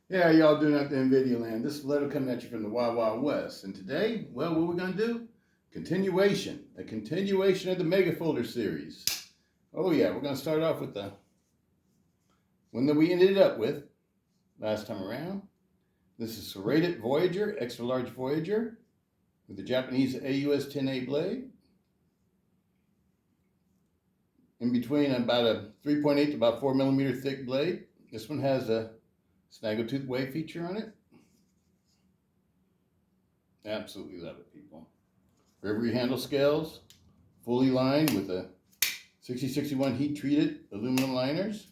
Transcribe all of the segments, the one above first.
Yeah, how y'all doing out there in video land? This is Stiletto coming at you from the Wild Wild West. And today, well, what we're going to do? A continuation of the Mega Folder series. Oh yeah, we're going to start off with the one that we ended up with last time around. This is Serrated Voyager, extra large Voyager, with the Japanese AUS 10A blade. In between about a 3.8 to about 4 millimeter thick blade. This one has a snaggletooth wave feature on it. Absolutely love it, people. Rivery handle scales, fully lined with a 6061 heat treated aluminum liners.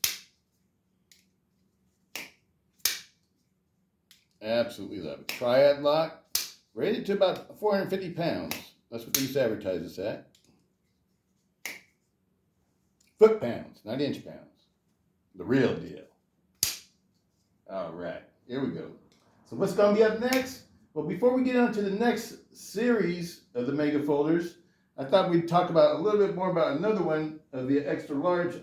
Absolutely love it. Triad lock, rated to about 450 pounds. That's what they used to advertise this at. Foot pounds, not inch pounds. The real deal. All right, here we go. So what's going to be up next? Well, before we get on to the next series of the Mega Folders, I thought we'd talk about a little bit more about another one of the extra large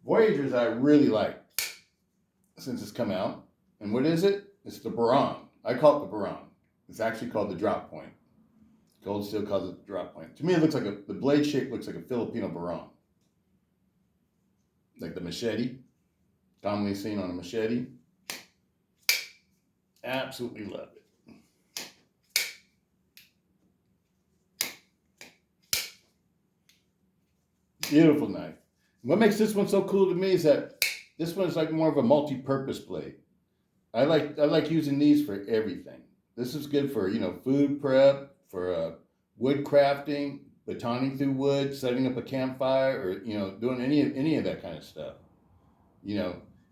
Voyagers I really like since it's come out. And what is it? It's the Baron. I call it the Baron. It's actually called the Drop Point. Cold Steel calls it the Drop Point. To me, it looks like the blade shape looks like a Filipino Baron. Like the machete, commonly seen on a machete. Absolutely love it. Beautiful knife. What makes this one so cool to me is that this one is like more of a multi-purpose blade. I like using these for everything. This is good for food prep, for wood crafting, batoning through wood, setting up a campfire, or doing any of that kind of stuff.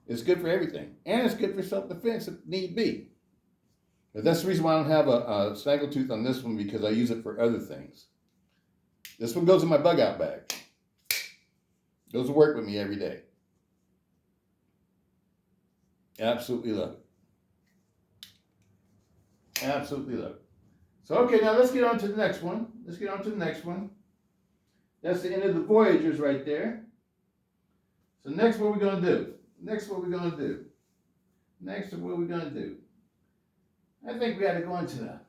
It's good for everything, and it's good for self-defense if need be. But that's the reason why I don't have a snaggletooth on this one, because I use it for other things. This one goes in my bug out bag. Goes to work with me every day. Absolutely love it. Absolutely love it. So, okay, now let's get on to the next one. That's the end of the Voyagers right there. So next, what are we going to do? I think we got to go into the...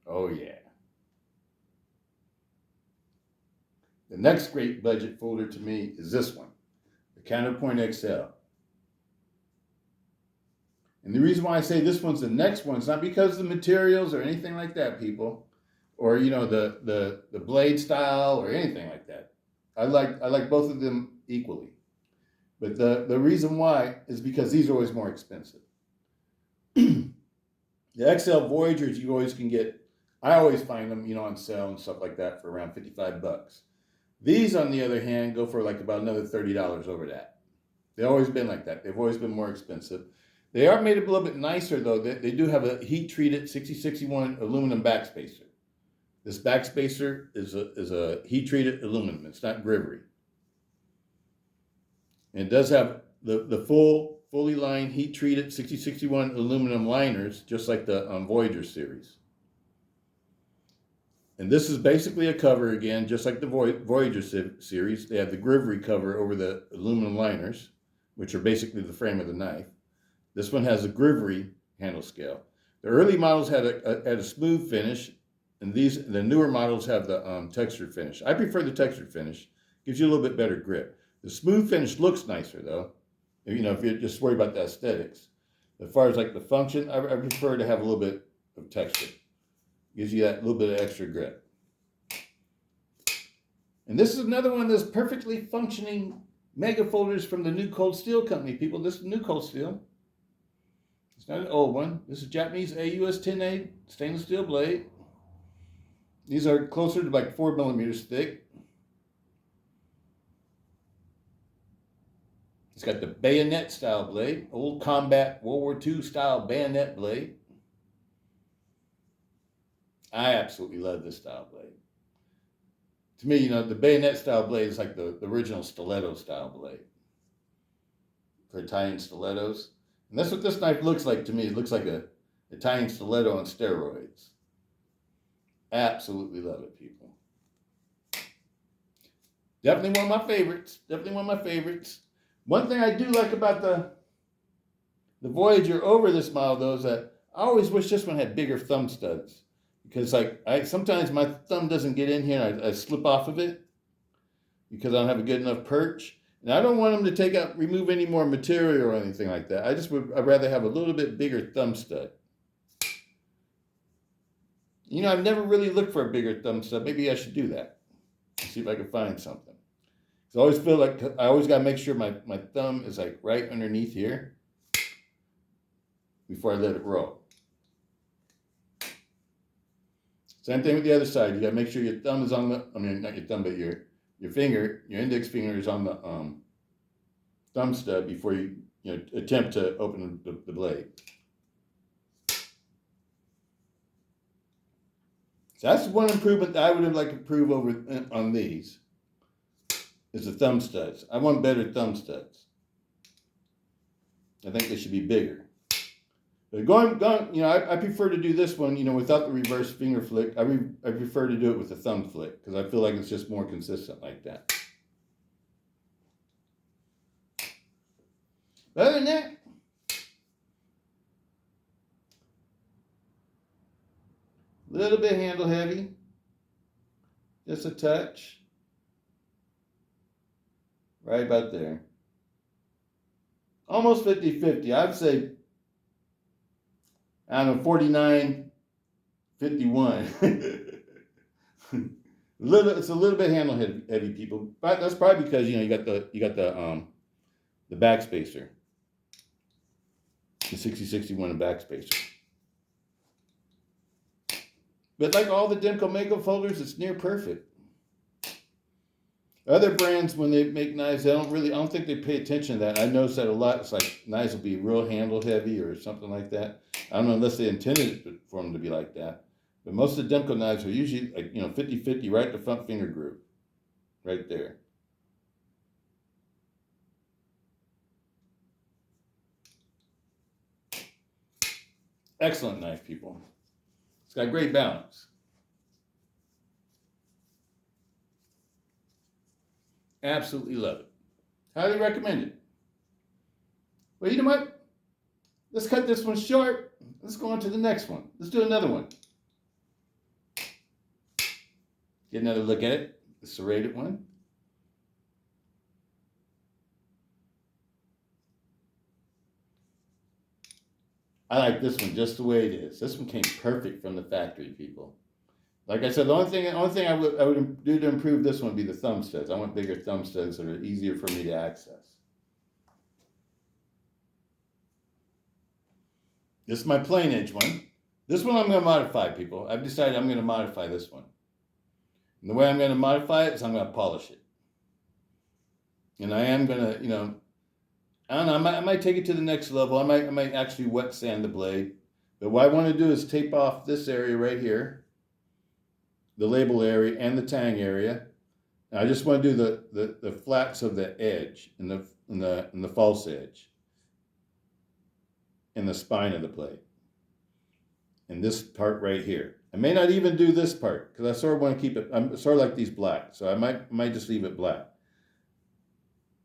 Oh, yeah. The next great budget folder to me is this one, the Counterpoint XL. And the reason why I say this one's the next one is not because of the materials or anything like that, people, or the blade style or anything like that. I like both of them equally. But the reason why is because these are always more expensive. The XL Voyagers you always can get, I always find them, on sale and stuff like that for around $55. These, on the other hand, go for like about another $30 over that. They've always been like that. They've always been more expensive. They are made a little bit nicer, though. They do have a heat-treated 6061 aluminum backspacer. This backspacer is a heat-treated aluminum. It's not Grivery. And it does have the fully lined heat-treated 6061 aluminum liners, just like the Voyager series. And this is basically a cover again, just like the Voyager series. They have the Grivery cover over the aluminum liners, which are basically the frame of the knife. This one has a Grivery handle scale. The early models had a smooth finish, and the newer models have the textured finish. I prefer the textured finish. Gives you a little bit better grip. The smooth finish looks nicer though. If you're just worried about the aesthetics. As far as like the function, I prefer to have a little bit of texture. Gives you that little bit of extra grip. And this is another one of those perfectly functioning Mega Folders from the new Cold Steel company, people. This is new Cold Steel. It's not an old one. This is Japanese AUS 10A stainless steel blade. These are closer to like 4 millimeters thick. It's got the bayonet style blade, old combat World War II style bayonet blade. I absolutely love this style blade. To me, the bayonet style blade is like the original Stiletto style blade for Italian stilettos. And that's what this knife looks like to me. It looks like a Italian stiletto on steroids. Absolutely love it, people. Definitely one of my favorites. One thing I do like about the Voyager over this model, though, is that I always wish this one had bigger thumb studs. Because like I sometimes my thumb doesn't get in here and I slip off of it because I don't have a good enough perch. And I don't want them to remove any more material or anything like that. I'd rather have a little bit bigger thumb stud. You know, I've never really looked for a bigger thumb stud. Maybe I should do that. See if I can find something. So I always feel like I always got to make sure my thumb is like right underneath here before I let it roll. Same thing with the other side. You got to make sure your thumb is on not your thumb, but your finger, your index finger is on the thumb stud before you attempt to open the blade. So that's one improvement that I would like to improve over on these, is the thumb studs. I want better thumb studs. I think they should be bigger. But I prefer to do this one, without the reverse finger flick. I prefer to do it with the thumb flick because I feel like it's just more consistent like that. But other than that, a little bit handle heavy, just a touch, right about there. Almost 50-50. I'd say, I don't know, 49, 51. It's a little bit handle heavy, people. But that's probably because you got the backspacer, the 6061 backspacer. But like all the Demko makeup folders, it's near perfect. Other brands, when they make knives, I don't think they pay attention to that. I noticed that a lot. It's like knives will be real handle heavy or something like that. I don't know unless they intended it for them to be like that. But most of the Demko knives are usually like 50-50 right at the front finger groove, right there. Excellent knife, people. It's got great balance. Absolutely love it. Highly recommend it. Well, you know what? Let's cut this one short. Let's go on to the next one. Let's do another one. Get another look at it. The serrated one. I like this one just the way it is. This one came perfect from the factory, people. Like I said, the only thing I would do to improve this one would be the thumb studs. I want bigger thumb studs that are easier for me to access. This is my plain edge one. This one I'm going to modify, people. I've decided I'm going to modify this one. And the way I'm going to modify it is I'm going to polish it. And I am going to, I don't know, I might take it to the next level. I might actually wet sand the blade. But what I want to do is tape off this area right here, the label area and the tang area. And I just want to do the flats of the edge and the false edge and the spine of the blade. And this part right here. I may not even do this part because I sort of want to keep it. I'm sort of like these black, so I might just leave it black.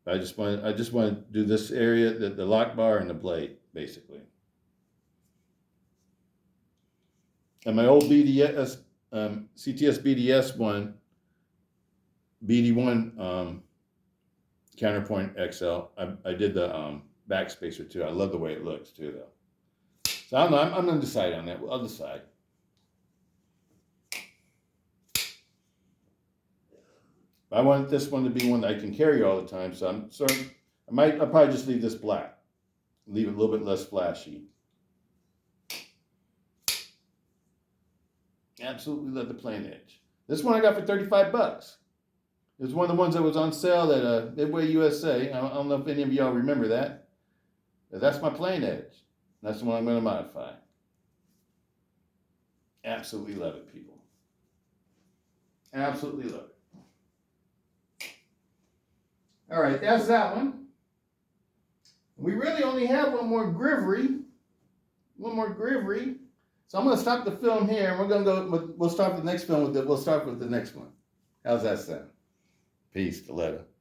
I just want to do this area, the lock bar and the blade, basically. And my old BDS, CTS BDS one, BD1 counterpoint XL. I did the backspacer too. I love the way it looks too, though. So I don't know. I'm gonna decide on that. I'll decide. I want this one to be one that I can carry all the time, so I'll probably just leave this black. Leave it a little bit less flashy. Absolutely love the plain edge. This one I got for $35. It was one of the ones that was on sale at Midway USA. I don't know if any of y'all remember that. But that's my plain edge. That's the one I'm going to modify. Absolutely love it, people. Absolutely love it. All right, that's that one. We really only have one more grivery. So I'm going to stop the film here, and we'll start the next film we'll start with the next one. How's that sound? Peace, Stiletto.